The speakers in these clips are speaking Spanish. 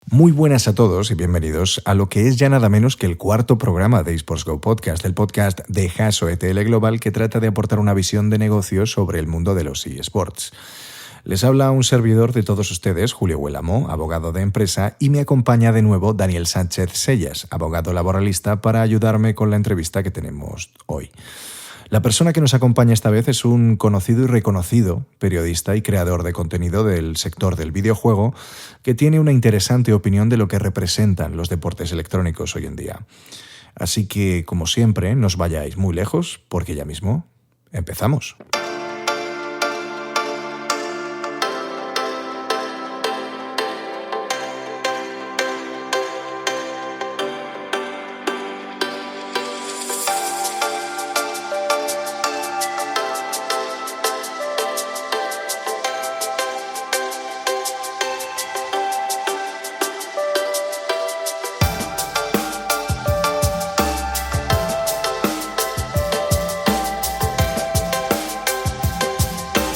Muy buenas a todos y bienvenidos a lo que es ya nada menos que el cuarto programa de eSports Go Podcast, el podcast de Haso ETL Global que trata de aportar una visión de negocio sobre el mundo de los eSports. Les habla un servidor de todos ustedes, Julio Huélamo, abogado de empresa, y me acompaña de nuevo Daniel Sánchez Sellas, abogado laboralista, para ayudarme con la entrevista que tenemos hoy. La persona que nos acompaña esta vez es un conocido y reconocido periodista y creador de contenido del sector del videojuego que tiene una interesante opinión de lo que representan los deportes electrónicos hoy en día. Así que, como siempre, no os vayáis muy lejos porque ya mismo empezamos.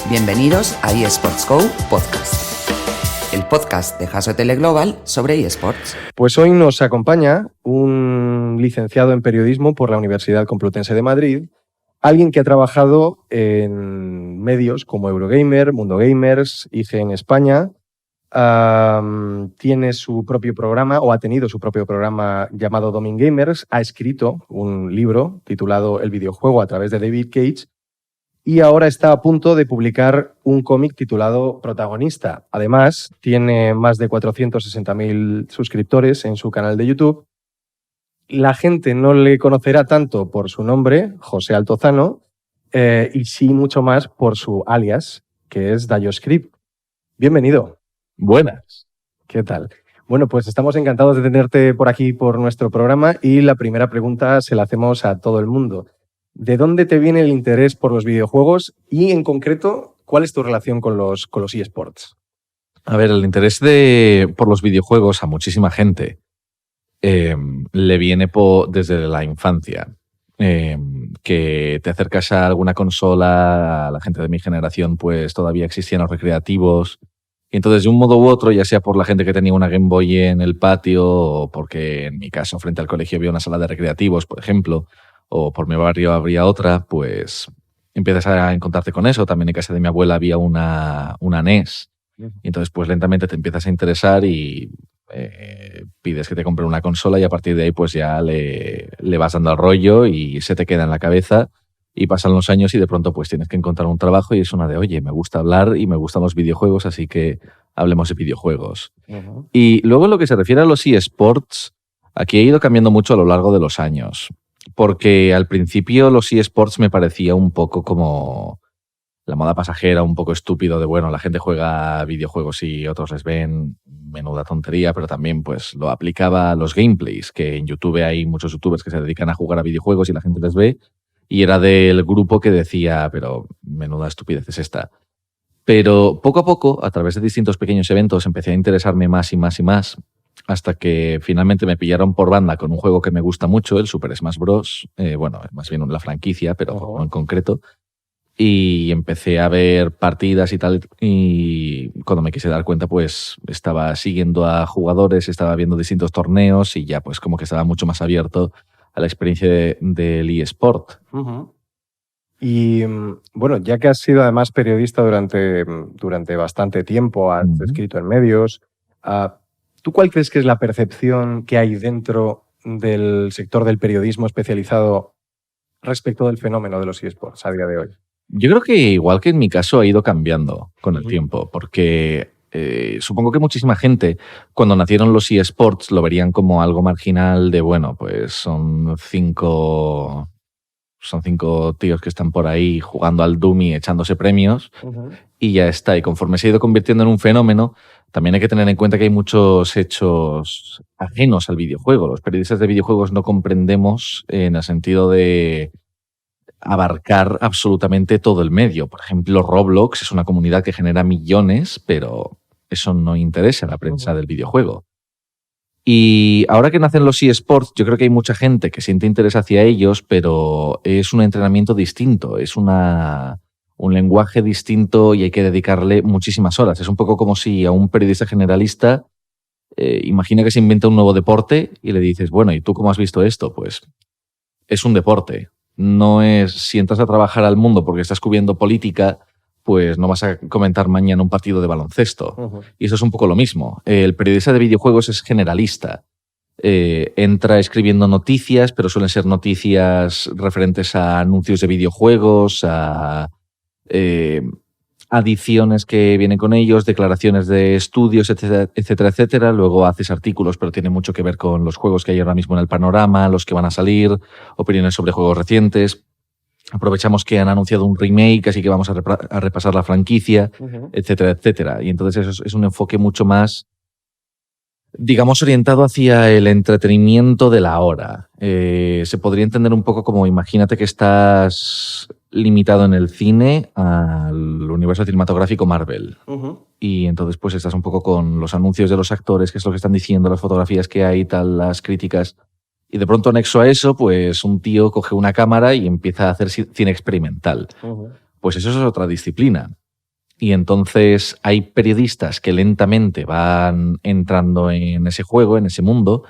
Bienvenidos a eSports Go Podcast, el podcast de Haso ETL Global sobre eSports. Pues hoy nos acompaña un licenciado en periodismo por la Universidad Complutense de Madrid, alguien que ha trabajado en medios como Eurogamer, Mundo Gamers, IGN España, tiene su propio programa o ha tenido su propio programa llamado Domin Gamers, ha escrito un libro titulado El videojuego a través de David Cage, y ahora está a punto de publicar un cómic titulado Protagonista. Además, tiene más de 460.000 suscriptores en su canal de YouTube. La gente no le conocerá tanto por su nombre, José Altozano, y sí mucho más por su alias, que es DayoScript. Bienvenido. Buenas. ¿Qué tal? Bueno, pues estamos encantados de tenerte por aquí por nuestro programa y la primera pregunta se la hacemos a todo el mundo. ¿De dónde te viene el interés por los videojuegos y, en concreto, cuál es tu relación con los eSports? A ver, el interés por los videojuegos a muchísima gente le viene desde la infancia. Que te acercas a alguna consola, a la gente de mi generación, pues todavía existían los recreativos. Y entonces, de un modo u otro, ya sea por la gente que tenía una Game Boy en el patio o porque, en mi caso, frente al colegio había una sala de recreativos, por ejemplo, o por mi barrio habría otra, pues empiezas a encontrarte con eso. También en casa de mi abuela había una NES. Y entonces, pues lentamente te empiezas a interesar y pides que te compren una consola y a partir de ahí pues ya le vas dando el rollo y se te queda en la cabeza y pasan los años y de pronto pues tienes que encontrar un trabajo y es una de, oye, me gusta hablar y me gustan los videojuegos, así que hablemos de videojuegos. Uh-huh. Y luego en lo que se refiere a los eSports, aquí he ido cambiando mucho a lo largo de los años. Porque al principio los eSports me parecía un poco como la moda pasajera, un poco estúpido de, bueno, la gente juega videojuegos y otros les ven, menuda tontería, pero también pues lo aplicaba a los gameplays, que en YouTube hay muchos youtubers que se dedican a jugar a videojuegos y la gente les ve, y era del grupo que decía, pero menuda estupidez es esta. Pero poco a poco, a través de distintos pequeños eventos, empecé a interesarme más y más y más, hasta que finalmente me pillaron por banda con un juego que me gusta mucho, el Super Smash Bros. Bueno, más bien la franquicia, pero no en concreto. Y empecé a ver partidas y tal, y cuando me quise dar cuenta, pues estaba siguiendo a jugadores, estaba viendo distintos torneos y ya pues como que estaba mucho más abierto a la experiencia del eSport. Uh-huh. Y bueno, ya que has sido además periodista durante bastante tiempo, has escrito en medios, ¿tú cuál crees que es la percepción que hay dentro del sector del periodismo especializado respecto del fenómeno de los eSports a día de hoy? Yo creo que igual que en mi caso ha ido cambiando con el tiempo, porque supongo que muchísima gente cuando nacieron los eSports lo verían como algo marginal de, bueno, pues son cinco tíos que están por ahí jugando al Doom y echándose premios y ya está. Y conforme se ha ido convirtiendo en un fenómeno, también hay que tener en cuenta que hay muchos hechos ajenos al videojuego. Los periodistas de videojuegos no comprendemos en el sentido de abarcar absolutamente todo el medio. Por ejemplo, Roblox es una comunidad que genera millones, pero eso no interesa a la prensa del videojuego. Y ahora que nacen los eSports, yo creo que hay mucha gente que siente interés hacia ellos, pero es un entrenamiento distinto, es un lenguaje distinto y hay que dedicarle muchísimas horas. Es un poco como si a un periodista generalista Imagina que se inventa un nuevo deporte y le dices, bueno, ¿y tú cómo has visto esto? Pues es un deporte. No es, si entras a trabajar al mundo porque estás cubriendo política, pues no vas a comentar mañana un partido de baloncesto. Y eso es un poco lo mismo. El periodista de videojuegos es generalista. Entra escribiendo noticias, pero suelen ser noticias referentes a anuncios de videojuegos, a adiciones que vienen con ellos, declaraciones de estudios, etcétera, etcétera, etcétera. Luego haces artículos, pero tiene mucho que ver con los juegos que hay ahora mismo en el panorama, los que van a salir, opiniones sobre juegos recientes. Aprovechamos que han anunciado un remake, así que vamos a repasar la franquicia, etcétera, etcétera. Y entonces eso es un enfoque mucho más, digamos, orientado hacia el entretenimiento de la hora. Se podría entender un poco como, imagínate que estás limitado en el cine al universo cinematográfico Marvel. Y entonces pues estás un poco con los anuncios de los actores, qué es lo que están diciendo, las fotografías que hay, tal, las críticas. Y de pronto anexo a eso, pues un tío coge una cámara y empieza a hacer cine experimental. Pues eso es otra disciplina. Y entonces hay periodistas que lentamente van entrando en ese juego, en ese mundo,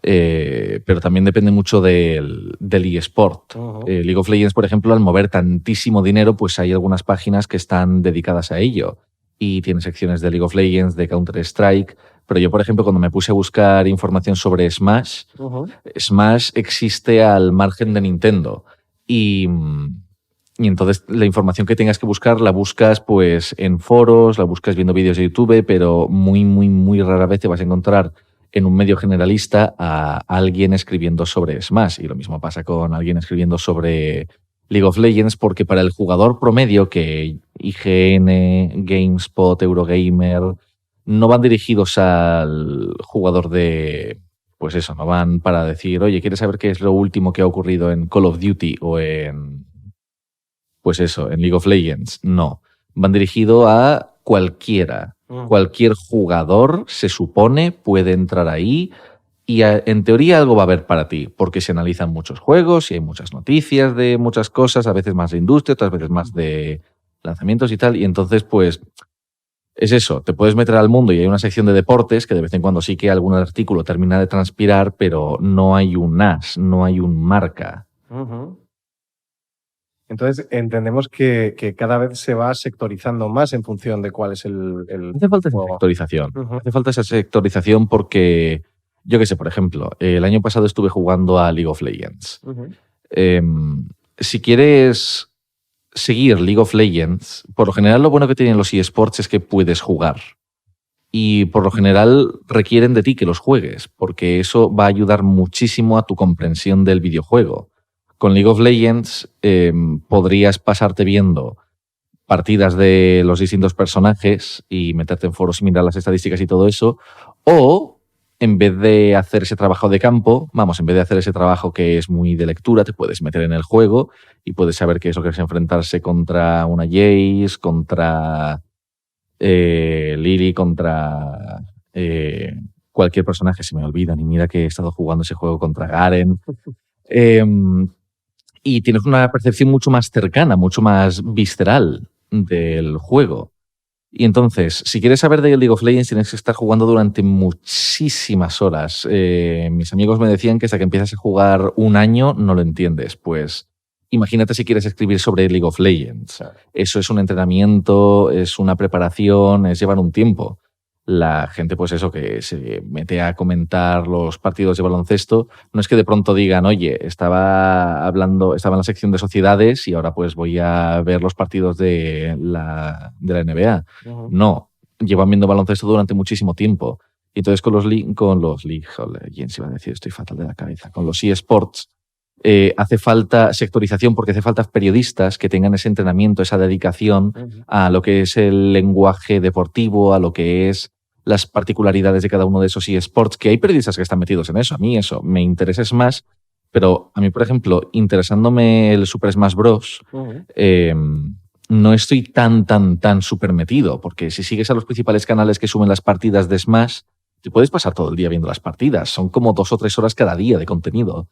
pero también depende mucho del eSport. League of Legends, por ejemplo, al mover tantísimo dinero, pues hay algunas páginas que están dedicadas a ello. Y tiene secciones de League of Legends, de Counter-Strike. Pero yo, por ejemplo, cuando me puse a buscar información sobre Smash, Smash existe al margen de Nintendo. Y entonces la información que tengas que buscar la buscas pues en foros, la buscas viendo vídeos de YouTube, pero muy, muy, muy rara vez te vas a encontrar en un medio generalista a alguien escribiendo sobre Smash. Y lo mismo pasa con alguien escribiendo sobre League of Legends, porque para el jugador promedio, que IGN, GameSpot, Eurogamer, no van dirigidos al jugador de... Pues eso, no van para decir, oye, ¿quieres saber qué es lo último que ha ocurrido en Call of Duty o en... Pues eso, en League of Legends? No. Van dirigidos a cualquiera. Cualquier jugador, se supone, puede entrar ahí y en teoría algo va a haber para ti, porque se analizan muchos juegos y hay muchas noticias de muchas cosas, a veces más de industria, otras veces más de lanzamientos y tal, y entonces pues es eso, te puedes meter al mundo y hay una sección de deportes que de vez en cuando sí que algún artículo termina de transpirar, pero no hay un as, no hay un marca. Entonces entendemos que cada vez se va sectorizando más en función de cuál es el Hace falta esa sectorización. Hace falta esa sectorización porque, yo qué sé, por ejemplo, el año pasado estuve jugando a League of Legends. Si quieres seguir League of Legends, por lo general lo bueno que tienen los eSports es que puedes jugar. Y por lo general requieren de ti que los juegues, porque eso va a ayudar muchísimo a tu comprensión del videojuego. Con League of Legends podrías pasarte viendo partidas de los distintos personajes y meterte en foros y mirar las estadísticas y todo eso, o en vez de hacer ese trabajo de campo, en vez de hacer ese trabajo que es muy de lectura, te puedes meter en el juego y puedes saber qué es lo que es enfrentarse contra una Jace, contra Lily, contra cualquier personaje, se me olvidan, y mira que he estado jugando ese juego contra Garen. Y tienes una percepción mucho más cercana, mucho más visceral del juego. Y entonces, si quieres saber de League of Legends, tienes que estar jugando durante muchísimas horas. Mis amigos me decían que hasta que empiezas a jugar un año no lo entiendes. Pues imagínate si quieres escribir sobre League of Legends. Eso es un entrenamiento, es una preparación, es llevar un tiempo. La gente, pues eso, que se mete a comentar los partidos de baloncesto, no es que de pronto digan, oye, estaba en la sección de sociedades y ahora pues voy a ver los partidos de la NBA. No, llevan viendo baloncesto durante muchísimo tiempo. Y entonces con los Legends, iba a decir, estoy fatal de la cabeza, con los eSports, hace falta sectorización porque hace falta periodistas que tengan ese entrenamiento, esa dedicación a lo que es el lenguaje deportivo, a lo que es las particularidades de cada uno de esos eSports, que hay periodistas que están metidos en eso. A mí eso me interesa más, pero a mí, por ejemplo, interesándome el Super Smash Bros., no estoy tan súper metido, porque si sigues a los principales canales que suben las partidas de Smash, te puedes pasar todo el día viendo las partidas. Son como 2 o 3 horas cada día de contenido.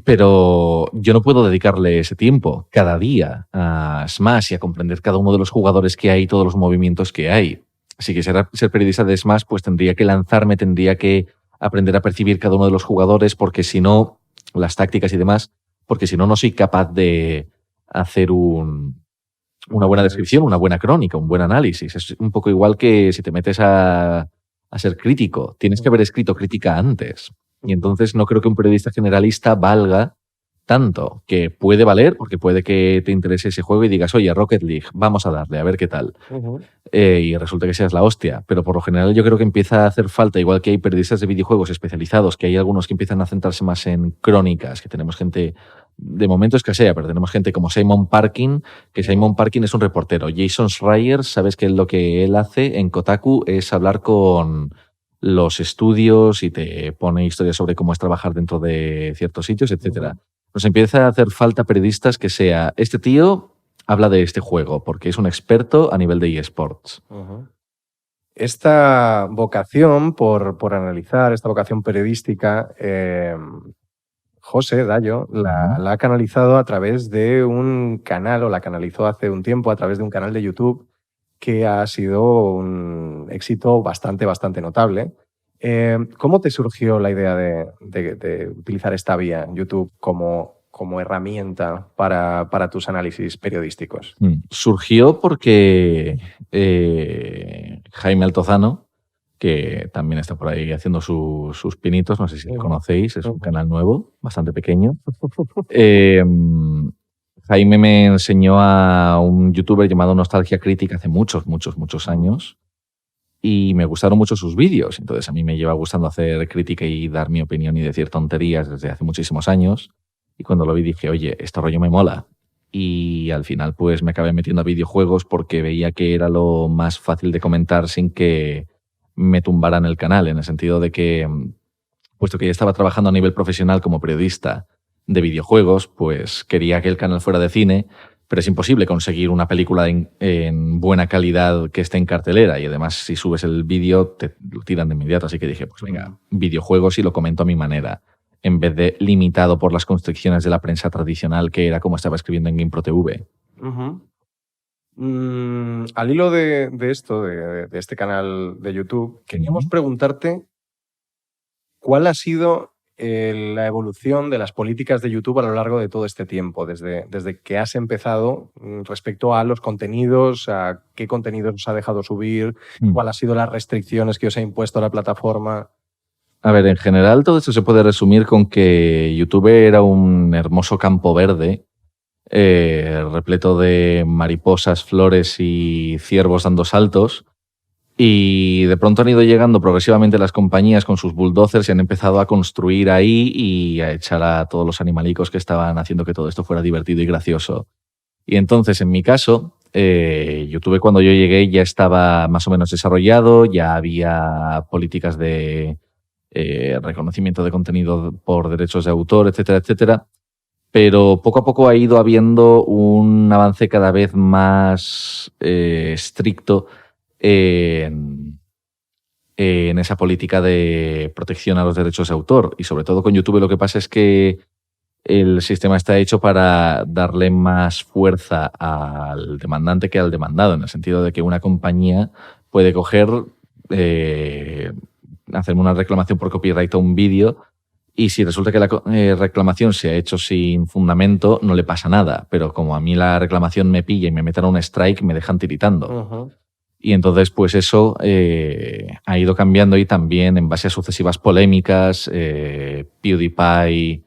Pero yo no puedo dedicarle ese tiempo cada día a Smash y a comprender cada uno de los jugadores que hay, todos los movimientos que hay. si quisiera ser periodista de Smash, pues tendría que lanzarme, tendría que aprender a percibir cada uno de los jugadores, porque si no, las tácticas y demás, porque si no, no soy capaz de hacer una buena descripción, una buena crónica, un buen análisis. Es un poco igual que si te metes a ser crítico. Tienes que haber escrito crítica antes. Y entonces no creo que un periodista generalista valga tanto, que puede valer, porque puede que te interese ese juego y digas, oye, Rocket League, vamos a darle, a ver qué tal. Y resulta que seas la hostia. Pero por lo general yo creo que empieza a hacer falta, igual que hay periodistas de videojuegos especializados, que hay algunos que empiezan a centrarse más en crónicas, que tenemos gente, de momento escasea, pero tenemos gente como Simon Parkin, que Simon Parkin es un reportero. Jason Schreier, sabes que lo que él hace en Kotaku es hablar con los estudios y te pone historias sobre cómo es trabajar dentro de ciertos sitios, etcétera. Nos empieza a hacer falta periodistas que sea, este tío habla de este juego porque es un experto a nivel de eSports. Esta vocación por analizar, esta vocación periodística, José Dallo la ha canalizado a través de un canal, o la canalizó hace un tiempo a través de un canal de YouTube que ha sido un éxito bastante notable. ¿Cómo te surgió la idea de utilizar esta vía, YouTube, como herramienta para tus análisis periodísticos? Surgió porque Jaime Altozano, que también está por ahí haciendo sus pinitos, no sé si lo conocéis, es un canal nuevo, bastante pequeño. Jaime me enseñó a un youtuber llamado Nostalgia Crítica hace muchos años. Y me gustaron mucho sus vídeos. Entonces a mí me lleva gustando hacer crítica y dar mi opinión y decir tonterías desde hace muchísimos años. Y cuando lo vi dije, oye, este rollo me mola. Y al final pues me acabé metiendo a videojuegos porque veía que era lo más fácil de comentar sin que me tumbaran el canal. En el sentido de que, puesto que ya estaba trabajando a nivel profesional como periodista de videojuegos, pues quería que el canal fuera de cine, pero es imposible conseguir una película en buena calidad que esté en cartelera y además si subes el vídeo te lo tiran de inmediato. Así que dije, pues venga, videojuegos y lo comento a mi manera, en vez de limitado por las constricciones de la prensa tradicional que era como estaba escribiendo en GamePro TV. Al hilo de esto, de este canal de YouTube, queríamos preguntarte cuál ha sido la evolución de las políticas de YouTube a lo largo de todo este tiempo, desde que has empezado, respecto a los contenidos, a qué contenidos os ha dejado subir, cuáles han sido las restricciones que os ha impuesto la plataforma. A ver, en general todo esto se puede resumir con que YouTube era un hermoso campo verde, repleto de mariposas, flores y ciervos dando saltos. Y de pronto han ido llegando progresivamente las compañías con sus bulldozers y han empezado a construir ahí y a echar a todos los animalicos que estaban haciendo que todo esto fuera divertido y gracioso. Y entonces, en mi caso, YouTube cuando yo llegué ya estaba más o menos desarrollado, ya había políticas de reconocimiento de contenido por derechos de autor, etcétera, etcétera. Pero poco a poco ha ido habiendo un avance cada vez más estricto en esa política de protección a los derechos de autor. Y sobre todo con YouTube lo que pasa es que el sistema está hecho para darle más fuerza al demandante que al demandado, en el sentido de que una compañía puede coger, hacerme una reclamación por copyright a un vídeo y si resulta que la reclamación se ha hecho sin fundamento, no le pasa nada. Pero como a mí la reclamación me pilla y me meten a un strike, me dejan tiritando. Y entonces, pues eso ha ido cambiando y también en base a sucesivas polémicas, PewDiePie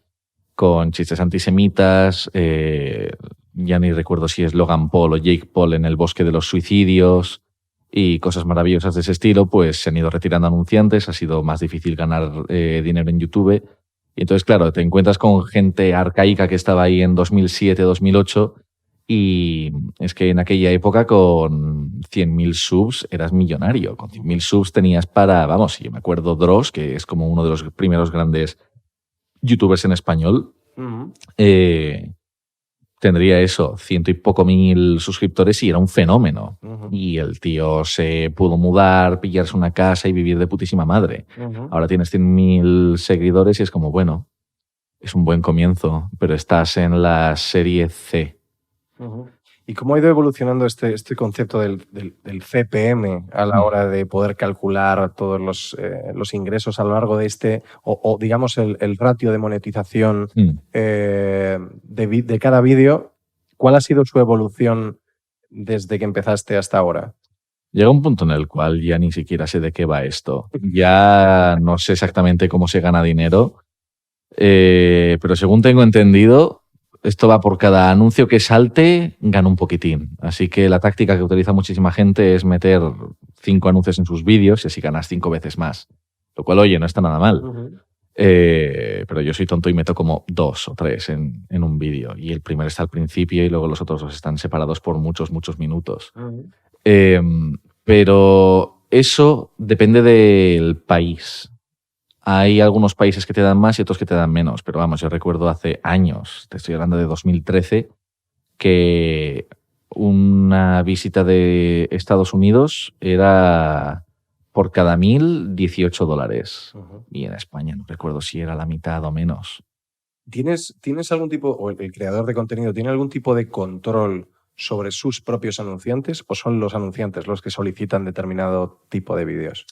con chistes antisemitas, ya ni recuerdo si es Logan Paul o Jake Paul en el bosque de los suicidios y cosas maravillosas de ese estilo, pues se han ido retirando anunciantes, ha sido más difícil ganar dinero en YouTube. Y entonces, claro, te encuentras con gente arcaica que estaba ahí en 2007, 2008 y es que en aquella época con 100.000 subs eras millonario. Con 100.000 subs tenías para, vamos, yo me acuerdo Dross, que es como uno de los primeros grandes youtubers en español, tendría eso, 100 y poco mil suscriptores y era un fenómeno. Y el tío se pudo mudar, pillarse una casa y vivir de putísima madre. Ahora tienes 100.000 seguidores y es como, bueno, es un buen comienzo, pero estás en la serie C. ¿Y cómo ha ido evolucionando este concepto del CPM a la hora de poder calcular todos los ingresos a lo largo de o digamos, el ratio de monetización de cada vídeo? ¿Cuál ha sido su evolución desde que empezaste hasta ahora? Llega un punto en el cual ya ni siquiera sé de qué va esto. Ya no sé exactamente cómo se gana dinero, pero según tengo entendido, esto va por cada anuncio que salte, gana un poquitín. Así que la táctica que utiliza muchísima gente es meter 5 anuncios en sus vídeos y así ganas 5 veces más. Lo cual, oye, no está nada mal. Pero yo soy tonto y meto como 2 o 3 en un vídeo. Y el primero está al principio y luego los otros 2 están separados por muchos minutos. Pero eso depende del país. Hay algunos países que te dan más y otros que te dan menos, pero vamos, yo recuerdo hace años, te estoy hablando de 2013, que una visita de Estados Unidos era por cada 1.000, $18. Y en España no recuerdo si era la mitad o menos. ¿Tienes algún tipo, o el creador de contenido, tiene algún tipo de control sobre sus propios anunciantes o son los anunciantes los que solicitan determinado tipo de vídeos?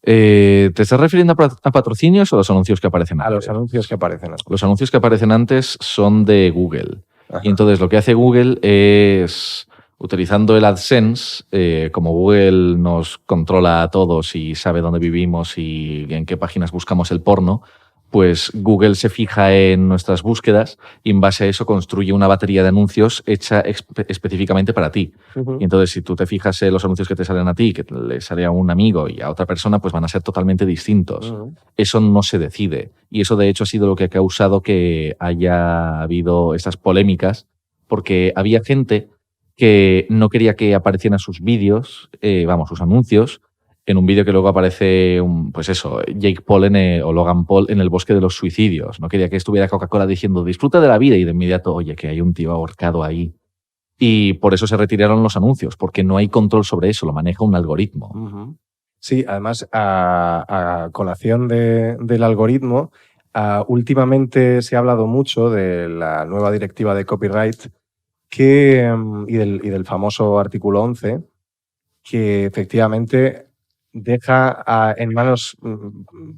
¿Te estás refiriendo a patrocinios o a los anuncios que aparecen antes? A los anuncios que aparecen antes. Los anuncios que aparecen antes son de Google. Ajá. Y entonces lo que hace Google es, utilizando el AdSense, como Google nos controla a todos y sabe dónde vivimos y en qué páginas buscamos el porno, pues Google se fija en nuestras búsquedas y en base a eso construye una batería de anuncios hecha específicamente para ti. Y entonces, si tú te fijas en los anuncios que te salen a ti, que le sale a un amigo y a otra persona, pues van a ser totalmente distintos. Eso no se decide. Y eso, de hecho, ha sido lo que ha causado que haya habido estas polémicas, porque había gente que no quería que aparecieran sus vídeos, sus anuncios, en un vídeo que luego aparece, Jake Paul o Logan Paul en el bosque de los suicidios. No quería que estuviera Coca-Cola diciendo disfruta de la vida y de inmediato, oye, que hay un tío ahorcado ahí. Y por eso se retiraron los anuncios, porque no hay control sobre eso, lo maneja un algoritmo. Sí, además, a colación del algoritmo, últimamente se ha hablado mucho de la nueva directiva de copyright y del famoso artículo 11, que efectivamente deja en manos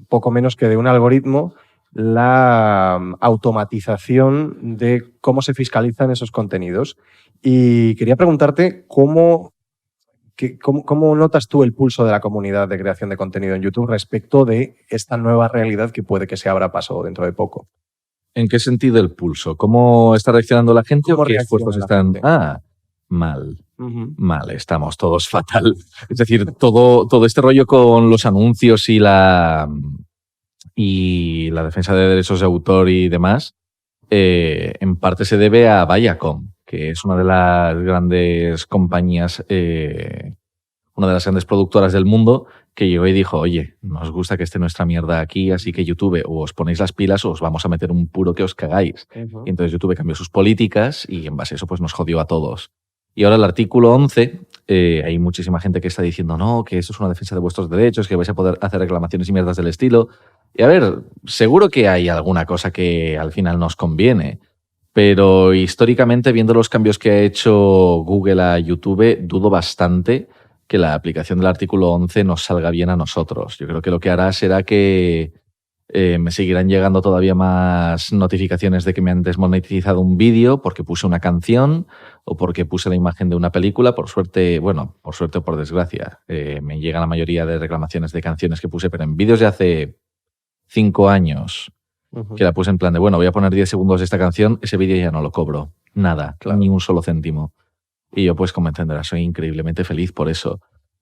poco menos que de un algoritmo la automatización de cómo se fiscalizan esos contenidos. Y quería preguntarte cómo notas tú el pulso de la comunidad de creación de contenido en YouTube respecto de esta nueva realidad que puede que se abra paso dentro de poco. ¿En qué sentido el pulso? ¿Cómo está reaccionando la gente o qué esfuerzos están...? Mal. Mal, estamos todos fatal. Es decir, todo este rollo con los anuncios y la defensa de derechos de autor y demás, en parte se debe a Viacom, que es una de las grandes compañías, una de las grandes productoras del mundo, que llegó y dijo, oye, nos gusta que esté nuestra mierda aquí, así que YouTube o os ponéis las pilas o os vamos a meter un puro que os cagáis. Y entonces YouTube cambió sus políticas y en base a eso pues nos jodió a todos. Y ahora el artículo 11, hay muchísima gente que está diciendo no, que esto es una defensa de vuestros derechos, que vais a poder hacer reclamaciones y mierdas del estilo. Y a ver, seguro que hay alguna cosa que al final nos conviene, pero históricamente, viendo los cambios que ha hecho Google a YouTube, dudo bastante que la aplicación del artículo 11 nos salga bien a nosotros. Yo creo que lo que hará será que me seguirán llegando todavía más notificaciones de que me han desmonetizado un vídeo porque puse una canción o porque puse la imagen de una película. Por suerte o por desgracia, me llegan la mayoría de reclamaciones de canciones que puse, pero en vídeos de hace 5 años que la puse en plan de, voy a poner 10 segundos de esta canción, ese vídeo ya no lo cobro. Nada, ni un solo céntimo. Y yo, pues, como entenderás, soy increíblemente feliz por eso.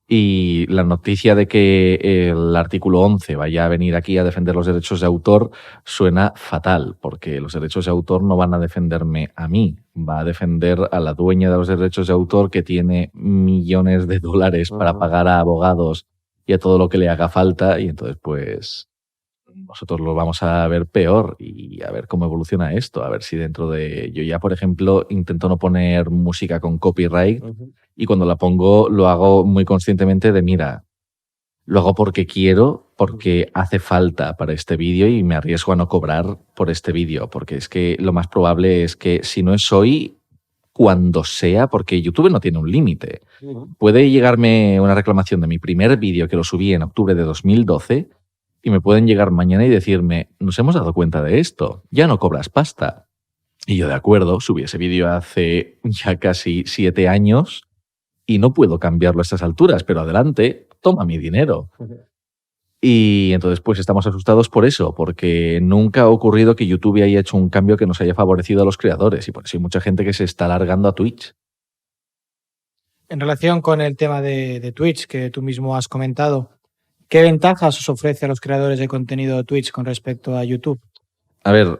Y la noticia de que el artículo 11 vaya a venir aquí a defender los derechos de autor suena fatal, porque los derechos de autor no van a defenderme a mí, va a defender a la dueña de los derechos de autor que tiene millones de dólares para pagar a abogados y a todo lo que le haga falta, y entonces pues nosotros lo vamos a ver peor y a ver cómo evoluciona esto, a ver si dentro de... Yo ya, por ejemplo, intento no poner música con copyright y cuando la pongo lo hago muy conscientemente de, mira, lo hago porque quiero, porque hace falta para este vídeo y me arriesgo a no cobrar por este vídeo, porque es que lo más probable es que si no es hoy, cuando sea, porque YouTube no tiene un límite. Puede llegarme una reclamación de mi primer vídeo que lo subí en octubre de 2012 y me pueden llegar mañana y decirme, nos hemos dado cuenta de esto, ya no cobras pasta. Y yo, de acuerdo, subí ese vídeo hace ya casi 7 años y no puedo cambiarlo a estas alturas, pero adelante, toma mi dinero. Y entonces pues estamos asustados por eso, porque nunca ha ocurrido que YouTube haya hecho un cambio que nos haya favorecido a los creadores y por eso hay mucha gente que se está largando a Twitch. En relación con el tema de Twitch que tú mismo has comentado, ¿qué ventajas os ofrece a los creadores de contenido de Twitch con respecto a YouTube? A ver,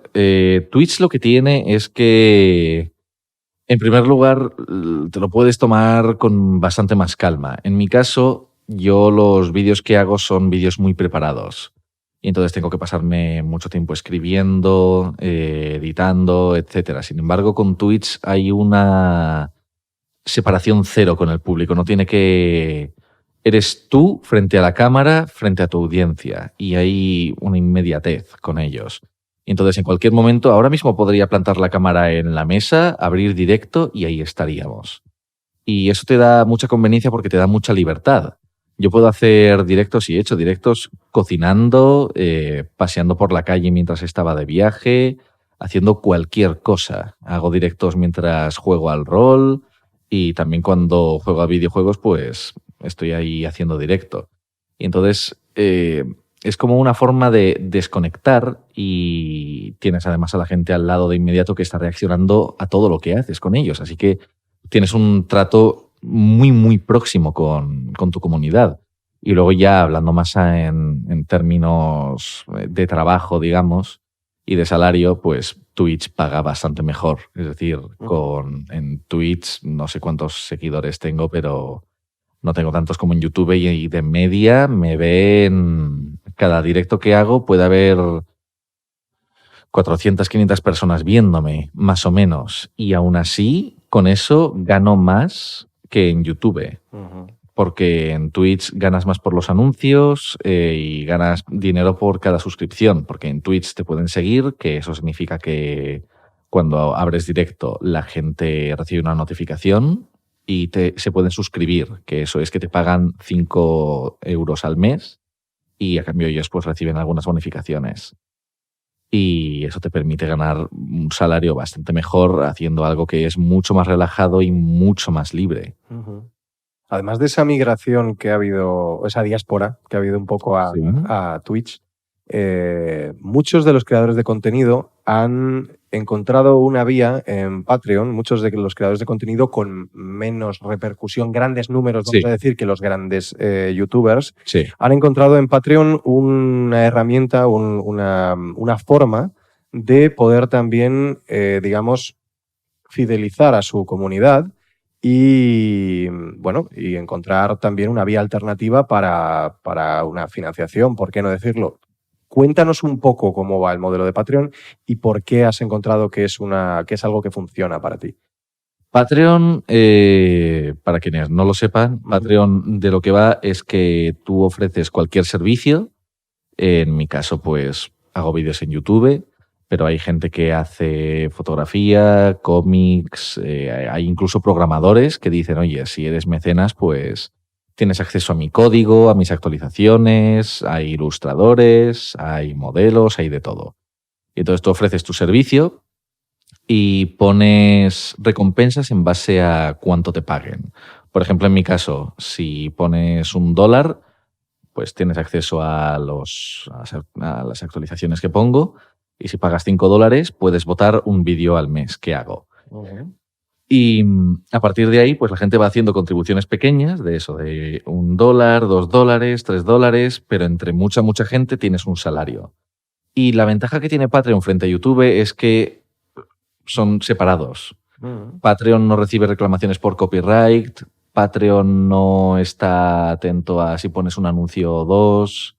Twitch lo que tiene es que, en primer lugar, te lo puedes tomar con bastante más calma. En mi caso, yo los vídeos que hago son vídeos muy preparados. Y entonces tengo que pasarme mucho tiempo escribiendo, editando, etc. Sin embargo, con Twitch hay una separación cero con el público. No tiene que... Eres tú frente a la cámara, frente a tu audiencia. Y hay una inmediatez con ellos. Y entonces, en cualquier momento, ahora mismo podría plantar la cámara en la mesa, abrir directo y ahí estaríamos. Y eso te da mucha conveniencia porque te da mucha libertad. Yo puedo hacer directos y he hecho directos cocinando, paseando por la calle mientras estaba de viaje, haciendo cualquier cosa. Hago directos mientras juego al rol y también cuando juego a videojuegos, pues estoy ahí haciendo directo. Y entonces es como una forma de desconectar y tienes además a la gente al lado de inmediato que está reaccionando a todo lo que haces con ellos. Así que tienes un trato muy, muy próximo con tu comunidad. Y luego ya hablando más en términos de trabajo, digamos, y de salario, pues Twitch paga bastante mejor. Es decir, en Twitch no sé cuántos seguidores tengo, pero no tengo tantos como en YouTube y de media me ven... Cada directo que hago puede haber 400, 500 personas viéndome, más o menos. Y aún así, con eso gano más que en YouTube. Porque en Twitch ganas más por los anuncios y ganas dinero por cada suscripción. Porque en Twitch te pueden seguir, que eso significa que cuando abres directo la gente recibe una notificación y se pueden suscribir, que eso es que te pagan 5 euros al mes y a cambio ellos pues reciben algunas bonificaciones. Y eso te permite ganar un salario bastante mejor haciendo algo que es mucho más relajado y mucho más libre. Además de esa migración que ha habido, esa diáspora que ha habido un poco a Twitch, muchos de los creadores de contenido han encontrado una vía en Patreon, muchos de los creadores de contenido con menos repercusión, grandes números, vamos a decir, que los grandes youtubers, han encontrado en Patreon una herramienta, una forma de poder también, digamos, fidelizar a su comunidad y, bueno, y encontrar también una vía alternativa para una financiación, ¿por qué no decirlo? Cuéntanos un poco cómo va el modelo de Patreon y por qué has encontrado que es algo que funciona para ti. Patreon, para quienes no lo sepan, Patreon de lo que va es que tú ofreces cualquier servicio. En mi caso, pues hago vídeos en YouTube, pero hay gente que hace fotografía, cómics, hay incluso programadores que dicen, oye, si eres mecenas, pues tienes acceso a mi código, a mis actualizaciones, hay ilustradores, hay modelos, hay de todo. Y entonces tú ofreces tu servicio y pones recompensas en base a cuánto te paguen. Por ejemplo, en mi caso, si pones $1, pues tienes acceso a las actualizaciones que pongo, y si pagas $5, puedes votar un vídeo al mes que hago. Y a partir de ahí, pues la gente va haciendo contribuciones pequeñas de eso, de $1, $2, $3, pero entre mucha gente tienes un salario. Y la ventaja que tiene Patreon frente a YouTube es que son separados. Patreon no recibe reclamaciones por copyright, Patreon no está atento a si pones un anuncio o dos.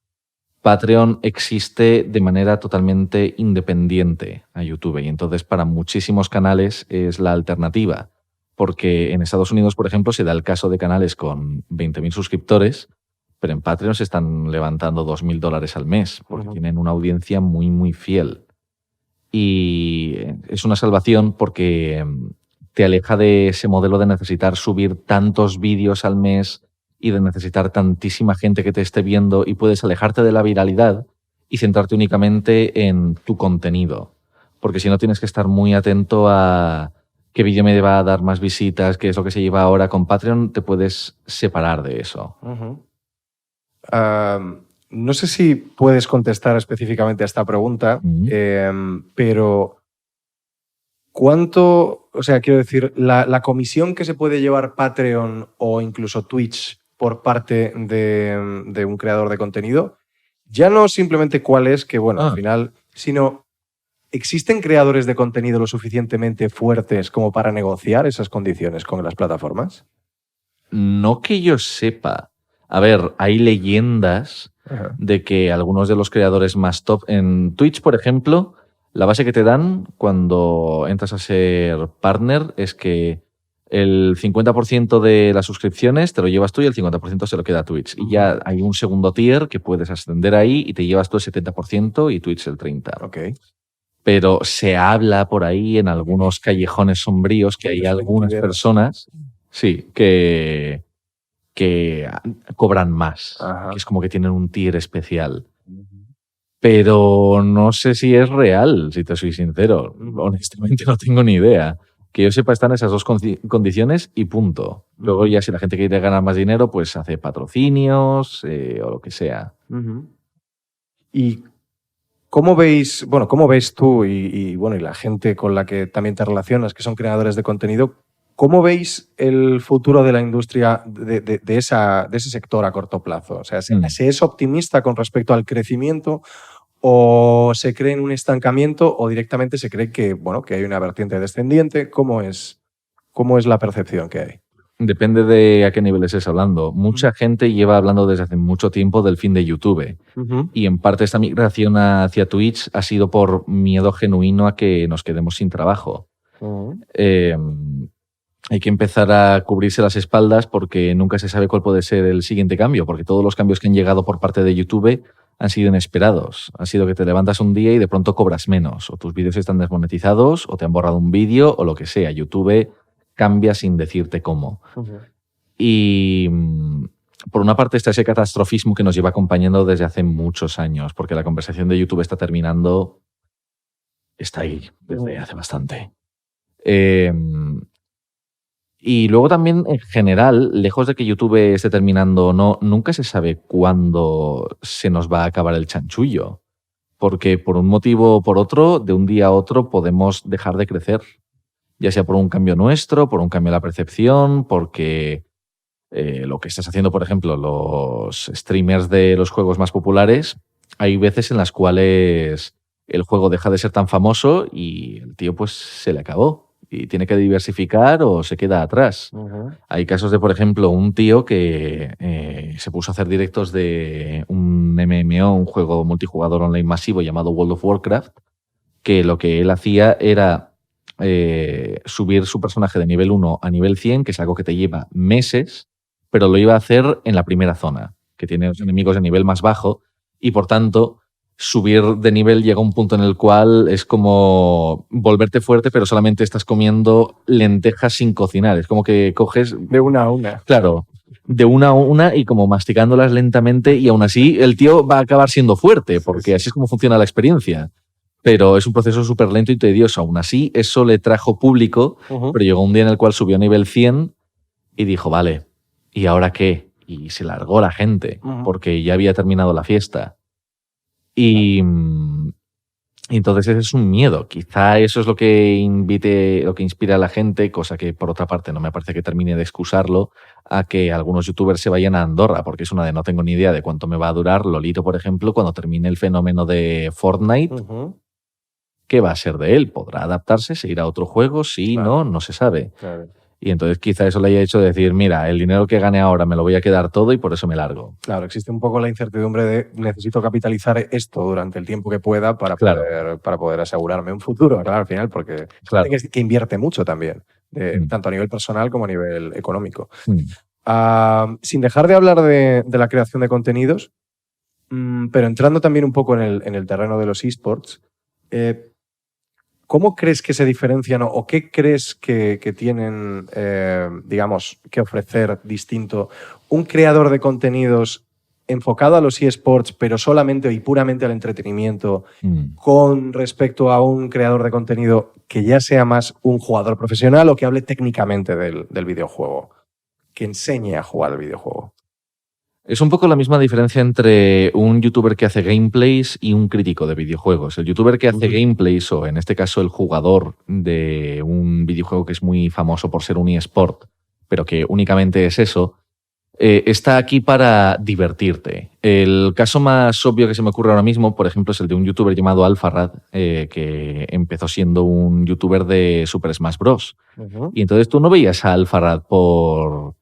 Patreon existe de manera totalmente independiente a YouTube y entonces para muchísimos canales es la alternativa, porque en Estados Unidos, por ejemplo, se da el caso de canales con 20.000 suscriptores, pero en Patreon se están levantando $2.000 al mes porque tienen una audiencia muy, muy fiel. Y es una salvación porque te aleja de ese modelo de necesitar subir tantos vídeos al mes y de necesitar tantísima gente que te esté viendo, y puedes alejarte de la viralidad y centrarte únicamente en tu contenido. Porque si no, tienes que estar muy atento a qué vídeo me va a dar más visitas, qué es lo que se lleva ahora. Con Patreon te puedes separar de eso. No sé si puedes contestar específicamente a esta pregunta, pero ¿cuánto, o sea, quiero decir, la comisión que se puede llevar Patreon o incluso Twitch por parte de un creador de contenido, ya no simplemente cuál es, que bueno, al final, sino ¿existen creadores de contenido lo suficientemente fuertes como para negociar esas condiciones con las plataformas? No que yo sepa. A ver, hay leyendas de que algunos de los creadores más top en Twitch, por ejemplo, la base que te dan cuando entras a ser partner es que el 50% de las suscripciones te lo llevas tú y el 50% se lo queda a Twitch. Y ya hay un segundo tier que puedes ascender ahí y te llevas tú el 70% y Twitch el 30%. Okay. Pero se habla por ahí en algunos callejones sombríos que hay algunas personas, sí, que cobran más. Que es como que tienen un tier especial. Pero no sé si es real, si te soy sincero. Honestamente no tengo ni idea. Que yo sepa, están esas dos condiciones y punto. Luego ya si la gente quiere ganar más dinero, pues hace patrocinios o lo que sea. ¿Y cómo veis, bueno, cómo ves tú y la gente con la que también te relacionas, que son creadores de contenido, cómo veis el futuro de la industria de ese sector a corto plazo? O sea, ¿se es optimista con respecto al crecimiento o se cree en un estancamiento o directamente se cree que, bueno, que hay una vertiente descendiente? ¿Cómo es la percepción que hay? Depende de a qué nivel estés hablando. Mucha gente lleva hablando desde hace mucho tiempo del fin de YouTube. Y en parte esta migración hacia Twitch ha sido por miedo genuino a que nos quedemos sin trabajo. Hay que empezar a cubrirse las espaldas porque nunca se sabe cuál puede ser el siguiente cambio, porque todos los cambios que han llegado por parte de YouTube han sido inesperados. Han sido que te levantas un día y de pronto cobras menos, o tus vídeos están desmonetizados, o te han borrado un vídeo, o lo que sea. YouTube cambia sin decirte cómo. Y por una parte está ese catastrofismo que nos lleva acompañando desde hace muchos años, porque la conversación de YouTube está terminando, está ahí desde hace bastante. Y luego también, en general, lejos de que YouTube esté terminando o no, nunca se sabe cuándo se nos va a acabar el chanchullo. Porque por un motivo o por otro, de un día a otro podemos dejar de crecer. Ya sea por un cambio nuestro, por un cambio en la percepción, porque lo que estás haciendo, por ejemplo, los streamers de los juegos más populares, hay veces en las cuales el juego deja de ser tan famoso y el tío pues se le acabó. Y tiene que diversificar o se queda atrás. Hay casos de, por ejemplo, un tío que se puso a hacer directos de un MMO, un juego multijugador online masivo llamado World of Warcraft, que lo que él hacía era subir su personaje de nivel 1 a nivel 100, que es algo que te lleva meses, pero lo iba a hacer en la primera zona, que tiene los enemigos de nivel más bajo, y por tanto subir de nivel llega a un punto en el cual es como volverte fuerte, pero solamente estás comiendo lentejas sin cocinar. Es como que coges... De una a una. Claro, de una a una y como masticándolas lentamente, y aún así el tío va a acabar siendo fuerte, porque así es como funciona la experiencia. Pero es un proceso súper lento y tedioso. Aún así, eso le trajo público, pero llegó un día en el cual subió a nivel 100 y dijo, vale, ¿y ahora qué? Y se largó la gente, porque ya había terminado la fiesta. Y entonces ese es un miedo. Quizá eso es lo que inspira a la gente, cosa que por otra parte no me parece que termine de excusarlo, a que algunos youtubers se vayan a Andorra, porque es una de no tengo ni idea de cuánto me va a durar Lolito, por ejemplo, cuando termine el fenómeno de Fortnite. ¿Qué va a ser de él? ¿Podrá adaptarse? ¿Se irá a otro juego? Sí, claro. No se sabe. Claro. Y entonces quizá eso le haya hecho decir, mira, el dinero que gane ahora me lo voy a quedar todo y por eso me largo. Claro, existe un poco la incertidumbre de necesito capitalizar esto durante el tiempo que pueda para poder asegurarme un futuro, claro, al final, porque que invierte mucho también, tanto a nivel personal como a nivel económico. Sin dejar de hablar de la creación de contenidos, pero entrando también un poco en el terreno de los eSports, ¿Cómo crees que se diferencian o qué crees que tienen, digamos, que ofrecer distinto un creador de contenidos enfocado a los eSports, pero solamente y puramente al entretenimiento, con respecto a un creador de contenido que ya sea más un jugador profesional o que hable técnicamente del videojuego, que enseñe a jugar al videojuego? Es un poco la misma diferencia entre un youtuber que hace gameplays y un crítico de videojuegos. El youtuber que hace gameplays, o en este caso el jugador de un videojuego que es muy famoso por ser un eSport, pero que únicamente es eso, está aquí para divertirte. El caso más obvio que se me ocurre ahora mismo, por ejemplo, es el de un youtuber llamado Alfarad, que empezó siendo un youtuber de Super Smash Bros. Y entonces tú no veías a Alfarad por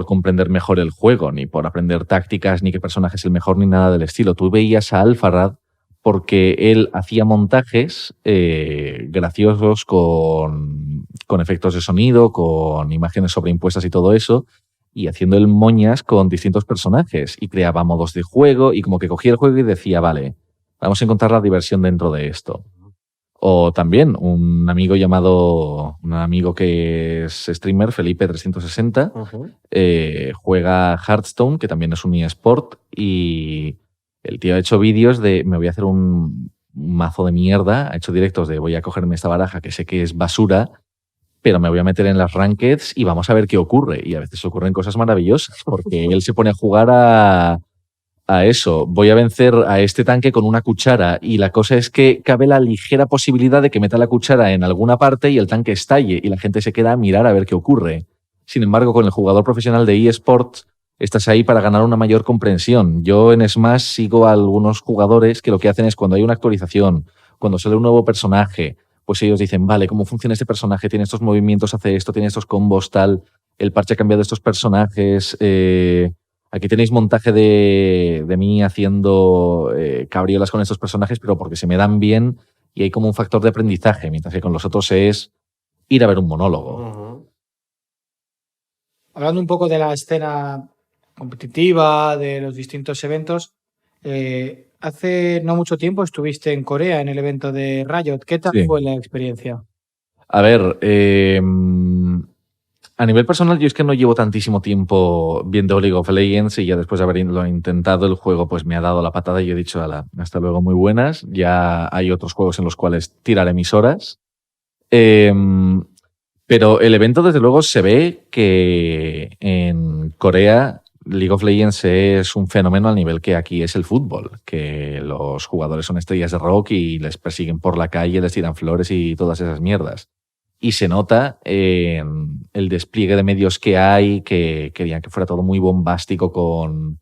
comprender mejor el juego, ni por aprender tácticas, ni qué personaje es el mejor, ni nada del estilo. Tú veías a Alfarad porque él hacía montajes graciosos con efectos de sonido, con imágenes sobreimpuestas y todo eso, y haciendo el moñas con distintos personajes, y creaba modos de juego, y como que cogía el juego y decía, vale, vamos a encontrar la diversión dentro de esto. O también un amigo que es streamer, Felipe360, juega Hearthstone, que también es un eSport, y el tío ha hecho vídeos de me voy a hacer un mazo de mierda, ha hecho directos de voy a cogerme esta baraja que sé que es basura, pero me voy a meter en las rankeds y vamos a ver qué ocurre. Y a veces ocurren cosas maravillosas, porque él se pone a jugar a eso. Voy a vencer a este tanque con una cuchara, y la cosa es que cabe la ligera posibilidad de que meta la cuchara en alguna parte y el tanque estalle y la gente se queda a mirar a ver qué ocurre. Sin embargo, con el jugador profesional de eSports estás ahí para ganar una mayor comprensión. Yo en Smash sigo a algunos jugadores que lo que hacen es cuando hay una actualización, cuando sale un nuevo personaje, pues ellos dicen, vale, ¿cómo funciona este personaje? Tiene estos movimientos, hace esto, tiene estos combos, tal. El parche ha cambiado estos personajes. Aquí tenéis montaje de mí haciendo cabriolas con estos personajes, pero porque se me dan bien y hay como un factor de aprendizaje, mientras que con los otros es ir a ver un monólogo. Hablando un poco de la escena competitiva, de los distintos eventos, hace no mucho tiempo estuviste en Corea en el evento de Riot. ¿Qué tal fue la experiencia? A ver, a nivel personal yo es que no llevo tantísimo tiempo viendo League of Legends, y ya después de haberlo intentado el juego pues me ha dado la patada y yo he dicho, hasta luego, muy buenas. Ya hay otros juegos en los cuales tiraré mis horas. Pero el evento, desde luego, se ve que en Corea League of Legends es un fenómeno al nivel que aquí es el fútbol, que los jugadores son estrellas de rock y les persiguen por la calle, les tiran flores y todas esas mierdas. Y se nota en el despliegue de medios que hay, que querían que fuera todo muy bombástico, con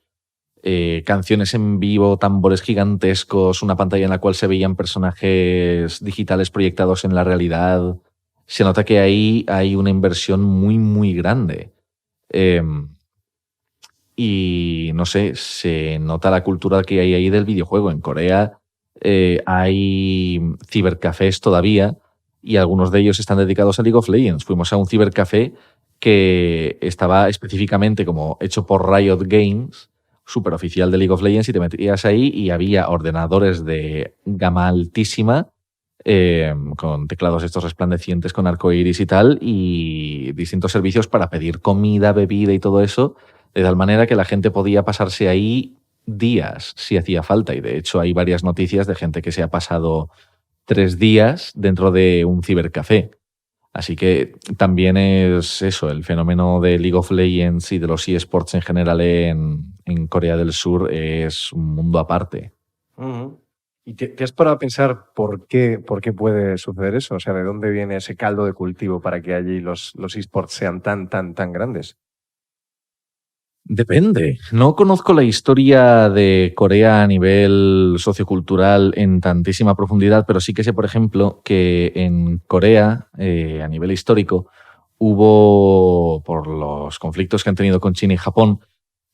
canciones en vivo, tambores gigantescos, una pantalla en la cual se veían personajes digitales proyectados en la realidad. Se nota que ahí hay una inversión muy, muy grande. Y no sé, se nota la cultura que hay ahí del videojuego. En Corea hay cibercafés todavía, y algunos de ellos están dedicados a League of Legends. Fuimos a un cibercafé que estaba específicamente como hecho por Riot Games, súper oficial de League of Legends, y te metías ahí y había ordenadores de gama altísima, con teclados estos resplandecientes con arcoiris y tal, y distintos servicios para pedir comida, bebida y todo eso, de tal manera que la gente podía pasarse ahí días si hacía falta. Y de hecho hay varias noticias de gente que se ha pasado 3 días dentro de un cibercafé. Así que también es eso, el fenómeno de League of Legends y de los eSports en general en Corea del Sur es un mundo aparte. ¿Y te has parado a pensar por qué puede suceder eso? O sea, ¿de dónde viene ese caldo de cultivo para que allí los eSports sean tan grandes? Depende. No conozco la historia de Corea a nivel sociocultural en tantísima profundidad, pero sí que sé, por ejemplo, que en Corea, a nivel histórico, hubo, por los conflictos que han tenido con China y Japón,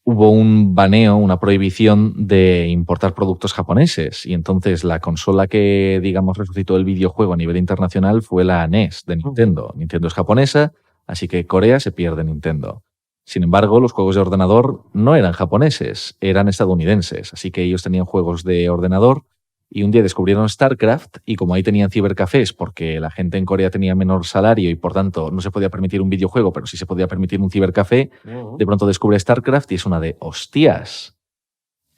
hubo un baneo, una prohibición de importar productos japoneses. Y entonces la consola que, digamos, resucitó el videojuego a nivel internacional fue la NES de Nintendo. Nintendo es japonesa, así que Corea se pierde Nintendo. Sin embargo, los juegos de ordenador no eran japoneses, eran estadounidenses. Así que ellos tenían juegos de ordenador Y un día descubrieron StarCraft y como ahí tenían cibercafés porque la gente en Corea tenía menor salario y por tanto no se podía permitir un videojuego, pero sí se podía permitir un cibercafé, de pronto descubre StarCraft y es una de hostias.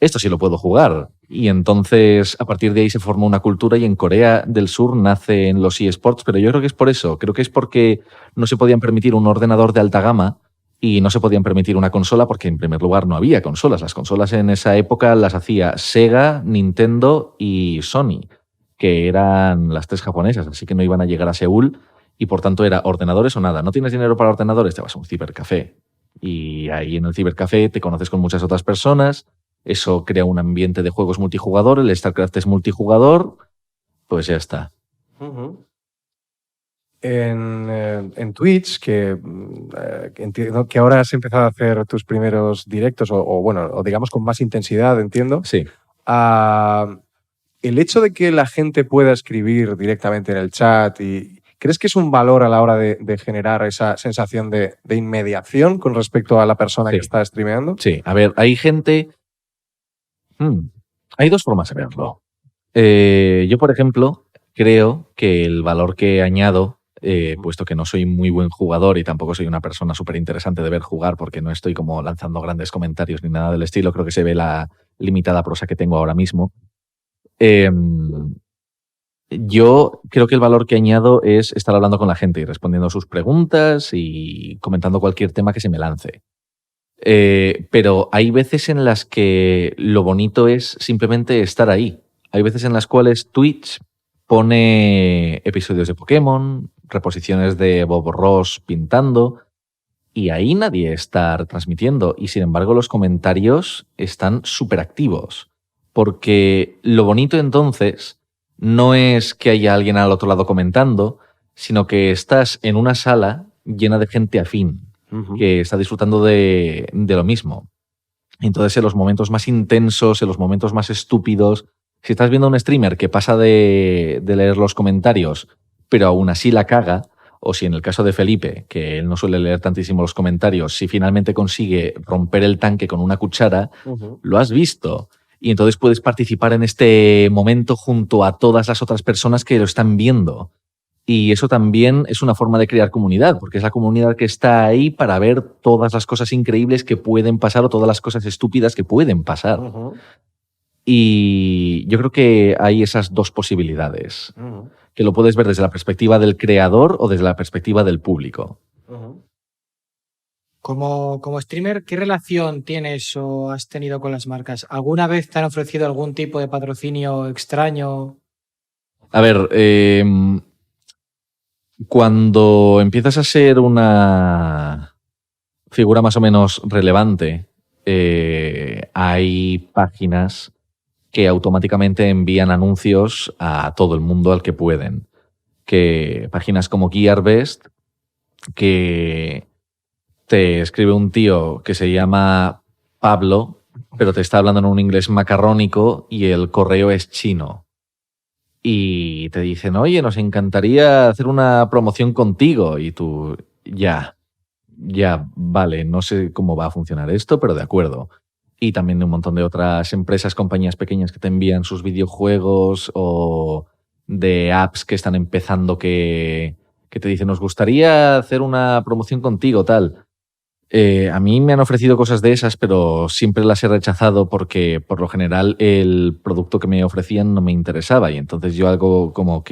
Esto sí lo puedo jugar. Y entonces, a partir de ahí se formó una cultura y en Corea del Sur nacen los eSports, pero yo creo que es por eso. Creo que es porque no se podían permitir un ordenador de alta gama y no se podían permitir una consola porque, en primer lugar, no había consolas. Las consolas en esa época las hacía Sega, Nintendo y Sony, que eran las 3 japonesas, así que no iban a llegar a Seúl y, por tanto, era ordenadores o nada. ¿No tienes dinero para ordenadores? Te vas a un cibercafé. Y ahí en el cibercafé te conoces con muchas otras personas. Eso crea un ambiente de juegos multijugador, el StarCraft es multijugador, pues ya está. En Twitch, que entiendo que ahora has empezado a hacer tus primeros directos, o digamos con más intensidad, entiendo. Sí. El hecho de que la gente pueda escribir directamente en el chat, ¿crees que es un valor a la hora de generar esa sensación de inmediación con respecto a la persona que está streameando? Sí, a ver, hay gente... Hay 2 formas de verlo. Yo, por ejemplo, creo que el valor que añado, puesto que no soy muy buen jugador y tampoco soy una persona súper interesante de ver jugar porque no estoy como lanzando grandes comentarios ni nada del estilo, creo que se ve la limitada prosa que tengo ahora mismo. Yo creo que el valor que añado es estar hablando con la gente y respondiendo a sus preguntas y comentando cualquier tema que se me lance. Pero hay veces en las que lo bonito es simplemente estar ahí. Hay veces en las cuales Twitch pone episodios de Pokémon, reposiciones de Bob Ross pintando, y ahí nadie está retransmitiendo. Y sin embargo los comentarios están súper activos. Porque lo bonito entonces no es que haya alguien al otro lado comentando, sino que estás en una sala llena de gente afín, que está disfrutando de lo mismo. Entonces, en los momentos más intensos, en los momentos más estúpidos, si estás viendo a un streamer que pasa de leer los comentarios, pero aún así la caga, o si en el caso de Felipe, que él no suele leer tantísimo los comentarios, si finalmente consigue romper el tanque con una cuchara, lo has visto. Y entonces puedes participar en este momento junto a todas las otras personas que lo están viendo. Y eso también es una forma de crear comunidad, porque es la comunidad que está ahí para ver todas las cosas increíbles que pueden pasar o todas las cosas estúpidas que pueden pasar. Y yo creo que hay esas 2 posibilidades, que lo puedes ver desde la perspectiva del creador o desde la perspectiva del público. Como streamer, ¿qué relación tienes o has tenido con las marcas? ¿Alguna vez te han ofrecido algún tipo de patrocinio extraño? A ver, cuando empiezas a ser una figura más o menos relevante, hay páginas que automáticamente envían anuncios a todo el mundo al que pueden. Que páginas como GearBest, que te escribe un tío que se llama Pablo, pero te está hablando en un inglés macarrónico y el correo es chino. Y te dicen, oye, nos encantaría hacer una promoción contigo. Y tú, ya, vale, no sé cómo va a funcionar esto, pero de acuerdo. Y también de un montón de otras empresas, compañías pequeñas que te envían sus videojuegos o de apps que están empezando que te dicen, nos gustaría hacer una promoción contigo, tal. A mí me han ofrecido cosas de esas, pero siempre las he rechazado porque, por lo general, el producto que me ofrecían no me interesaba. Y entonces yo algo como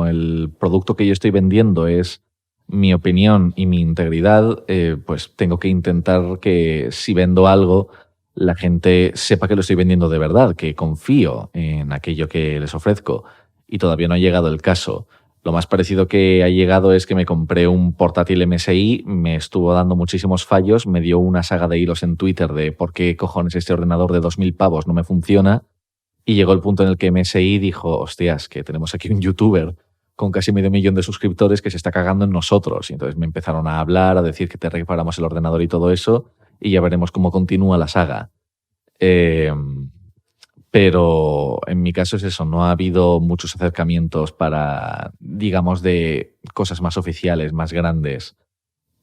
el producto que yo estoy vendiendo es mi opinión y mi integridad, pues tengo que intentar que si vendo algo, la gente sepa que lo estoy vendiendo de verdad, que confío en aquello que les ofrezco. Y todavía no ha llegado el caso. Lo más parecido que ha llegado es que me compré un portátil MSI, me estuvo dando muchísimos fallos, me dio una saga de hilos en Twitter de por qué cojones este ordenador de 2.000 pavos no me funciona, y llegó el punto en el que MSI dijo, hostias, que tenemos aquí un youtuber con casi 500.000 de suscriptores que se está cagando en nosotros. Y entonces me empezaron a hablar, a decir que te reparamos el ordenador y todo eso, y ya veremos cómo continúa la saga. Pero en mi caso es eso, no ha habido muchos acercamientos para, digamos, de cosas más oficiales, más grandes,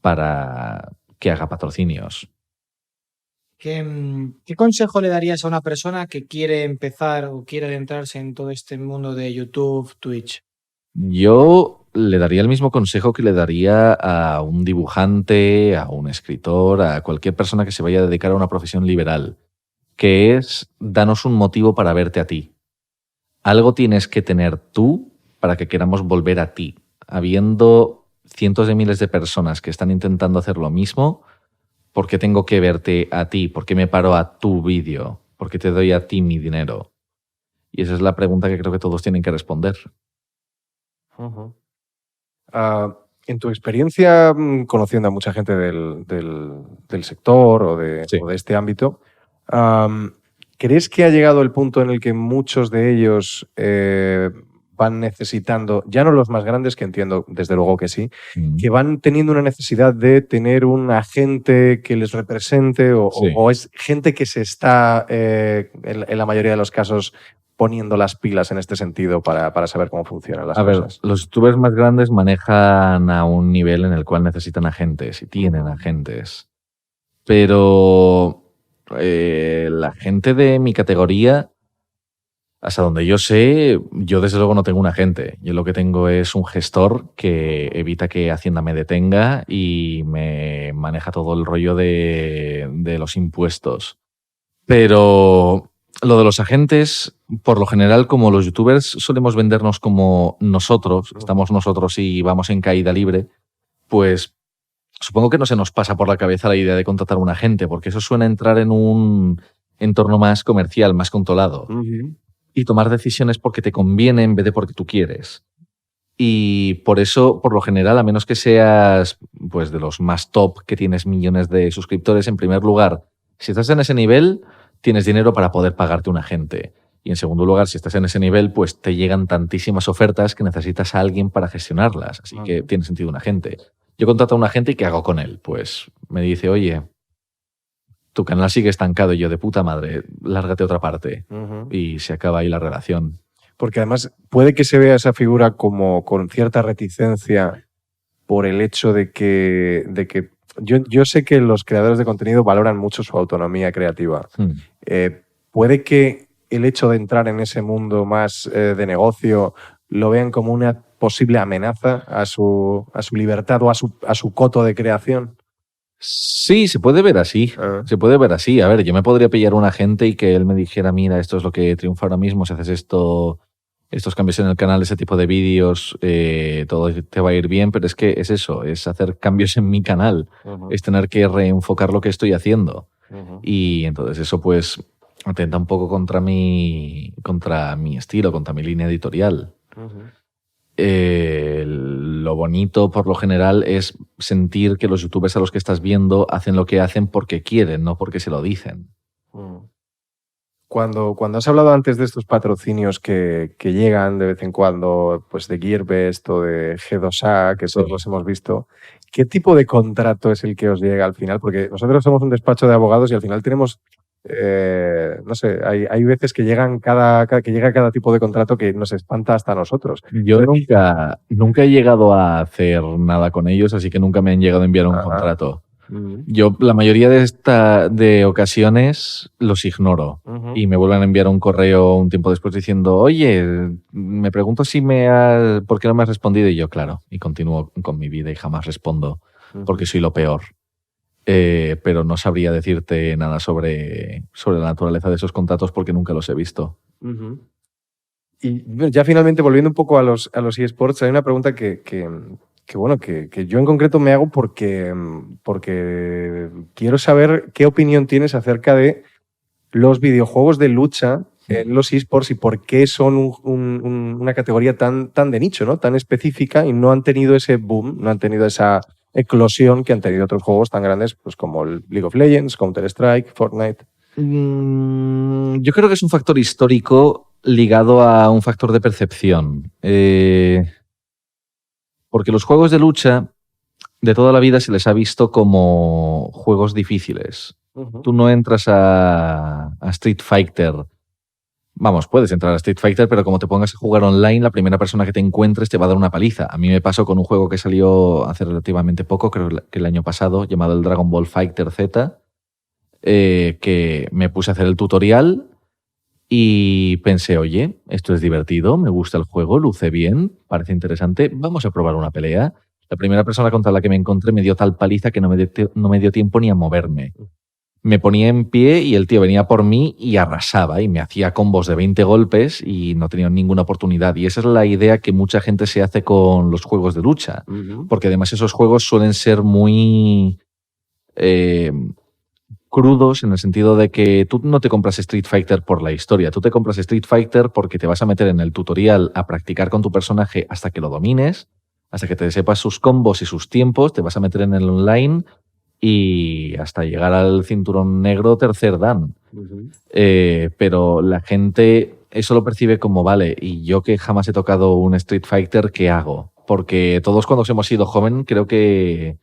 para que haga patrocinios. ¿Qué consejo le darías a una persona que quiere empezar o quiere adentrarse en todo este mundo de YouTube, Twitch? Yo le daría el mismo consejo que le daría a un dibujante, a un escritor, a cualquier persona que se vaya a dedicar a una profesión liberal, que es danos un motivo para verte a ti. Algo tienes que tener tú para que queramos volver a ti. Habiendo cientos de miles de personas que están intentando hacer lo mismo, ¿por qué tengo que verte a ti? ¿Por qué me paro a tu vídeo? ¿Por qué te doy a ti mi dinero? Y esa es la pregunta que creo que todos tienen que responder. Uh-huh. En tu experiencia, conociendo a mucha gente del sector o de este ámbito, ¿crees que ha llegado el punto en el que muchos de ellos van necesitando, ya no los más grandes, que entiendo desde luego que sí, que van teniendo una necesidad de tener un agente que les represente o es gente que se está, en la mayoría de los casos, poniendo las pilas en este sentido para saber cómo funcionan las cosas? A ver, los youtubers más grandes manejan a un nivel en el cual necesitan agentes y tienen agentes. Pero la gente de mi categoría, hasta donde yo sé, yo desde luego no tengo un agente. Yo lo que tengo es un gestor que evita que Hacienda me detenga y me maneja todo el rollo de los impuestos. Pero lo de los agentes, por lo general, como los youtubers solemos vendernos como nosotros, estamos nosotros y vamos en caída libre, pues supongo que no se nos pasa por la cabeza la idea de contratar un agente, porque eso suena a entrar en un entorno más comercial, más controlado. Uh-huh. Y tomar decisiones porque te conviene en vez de porque tú quieres. Y por eso, por lo general, a menos que seas pues de los más top, que tienes millones de suscriptores, en primer lugar, si estás en ese nivel, tienes dinero para poder pagarte un agente. Y en segundo lugar, si estás en ese nivel, pues te llegan tantísimas ofertas que necesitas a alguien para gestionarlas. Así que tiene sentido un agente. Yo contrato a un agente y ¿qué hago con él? Pues me dice, oye, tu canal sigue estancado. Y yo, de puta madre, lárgate a otra parte. Uh-huh. Y se acaba ahí la relación. Porque además puede que se vea esa figura como con cierta reticencia por el hecho de que yo sé que los creadores de contenido valoran mucho su autonomía creativa. Puede que el hecho de entrar en ese mundo más de negocio lo vean como una posible amenaza a su libertad o a su coto de creación. Sí, se puede ver así. Se puede ver así. A ver, yo me podría pillar un agente y que él me dijera, mira, esto es lo que triunfa ahora mismo, si haces estos cambios en el canal, ese tipo de vídeos, todo te va a ir bien, pero es que es eso, es hacer cambios en mi canal, uh-huh. Es tener que reenfocar lo que estoy haciendo. Uh-huh. Y entonces eso pues atenta un poco contra mi estilo, contra mi línea editorial. Uh-huh. Lo bonito, por lo general, es sentir que los youtubers a los que estás viendo hacen lo que hacen porque quieren, no porque se lo dicen. Cuando has hablado antes de estos patrocinios que llegan de vez en cuando, pues de Gearbest o de G2A, que todos los hemos visto, ¿qué tipo de contrato es el que os llega al final? Porque nosotros somos un despacho de abogados y al final tenemos, no sé, hay veces que llega cada tipo de contrato que nos espanta hasta a nosotros. Yo nunca he llegado a hacer nada con ellos, así que nunca me han llegado a enviar un contrato. Uh-huh. Yo la mayoría de ocasiones los ignoro, uh-huh. Y me vuelven a enviar un correo un tiempo después diciendo, oye, me pregunto ¿por qué no me has respondido? Y yo, claro, y continúo con mi vida y jamás respondo, uh-huh. Porque soy lo peor. Pero no sabría decirte nada sobre la naturaleza de esos contratos porque nunca los he visto. Uh-huh. Y ya finalmente, volviendo un poco a los eSports, hay una pregunta que yo en concreto me hago porque quiero saber qué opinión tienes acerca de los videojuegos de lucha en los eSports y por qué son una categoría tan de nicho, ¿no? Tan específica y no han tenido ese boom, no han tenido esa eclosión que han tenido otros juegos tan grandes pues como el League of Legends, Counter-Strike, Fortnite. Yo creo que es un factor histórico ligado a un factor de percepción. Porque los juegos de lucha de toda la vida se les ha visto como juegos difíciles. Uh-huh. Tú no entras a Street Fighter. Vamos, puedes entrar a Street Fighter, pero como te pongas a jugar online, la primera persona que te encuentres te va a dar una paliza. A mí me pasó con un juego que salió hace relativamente poco, creo que el año pasado, llamado el Dragon Ball Fighter Z. que me puse a hacer el tutorial y pensé, oye, esto es divertido, me gusta el juego, luce bien, parece interesante, vamos a probar una pelea. La primera persona contra la que me encontré me dio tal paliza que no me dio tiempo ni a moverme. Me ponía en pie y el tío venía por mí y arrasaba y me hacía combos de 20 golpes y no tenía ninguna oportunidad. Y esa es la idea que mucha gente se hace con los juegos de lucha. Porque además esos juegos suelen ser muy crudos en el sentido de que tú no te compras Street Fighter por la historia. Tú te compras Street Fighter porque te vas a meter en el tutorial a practicar con tu personaje hasta que lo domines, hasta que te sepas sus combos y sus tiempos, te vas a meter en el online y hasta llegar al cinturón negro tercer dan. Pero la gente eso lo percibe como, vale, y yo que jamás he tocado un Street Fighter, ¿qué hago? Porque todos cuando hemos sido joven creo que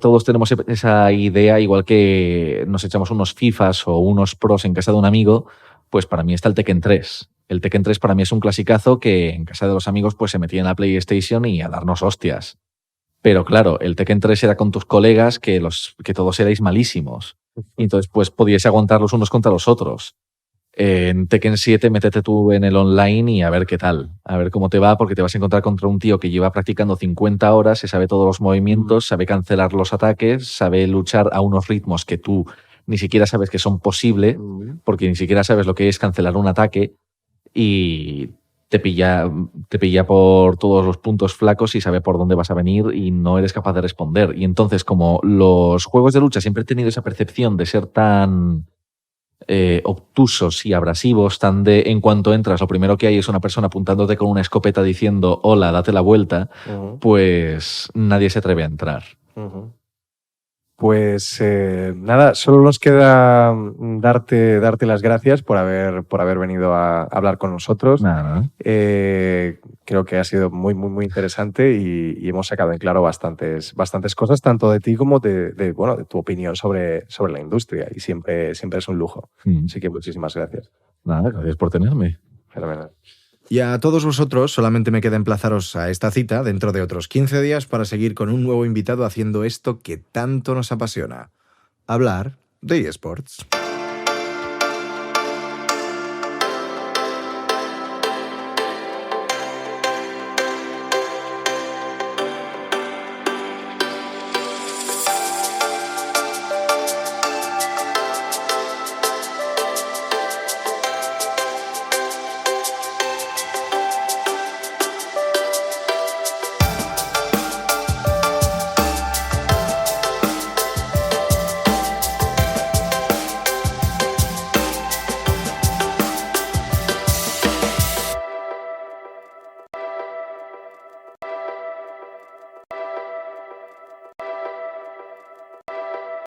todos tenemos esa idea, igual que nos echamos unos FIFAs o unos pros en casa de un amigo, pues para mí está el Tekken 3. El Tekken 3 para mí es un clasicazo que en casa de los amigos pues se metía en la PlayStation y a darnos hostias. Pero claro, el Tekken 3 era con tus colegas que todos erais malísimos. Y entonces pues podíais aguantar los unos contra los otros. En Tekken 7 métete tú en el online y a ver qué tal. A ver cómo te va, porque te vas a encontrar contra un tío que lleva practicando 50 horas, se sabe todos los movimientos, sabe cancelar los ataques, sabe luchar a unos ritmos que tú ni siquiera sabes que son posibles, porque ni siquiera sabes lo que es cancelar un ataque y te pilla por todos los puntos flacos y sabe por dónde vas a venir y no eres capaz de responder. Y entonces, como los juegos de lucha siempre he tenido esa percepción de ser tan obtusos y abrasivos, tan de en cuanto entras, lo primero que hay es una persona apuntándote con una escopeta diciendo hola, date la vuelta, pues nadie se atreve a entrar. Pues nada, solo nos queda darte las gracias por haber venido a hablar con nosotros. Nada. Creo que ha sido muy, muy, muy interesante y hemos sacado en claro bastantes cosas, tanto de ti como de tu opinión sobre la industria. Y siempre es un lujo. Así que muchísimas gracias. Nada, gracias por tenerme. Fenomenal. Y a todos vosotros solamente me queda emplazaros a esta cita dentro de otros 15 días para seguir con un nuevo invitado haciendo esto que tanto nos apasiona: hablar de eSports.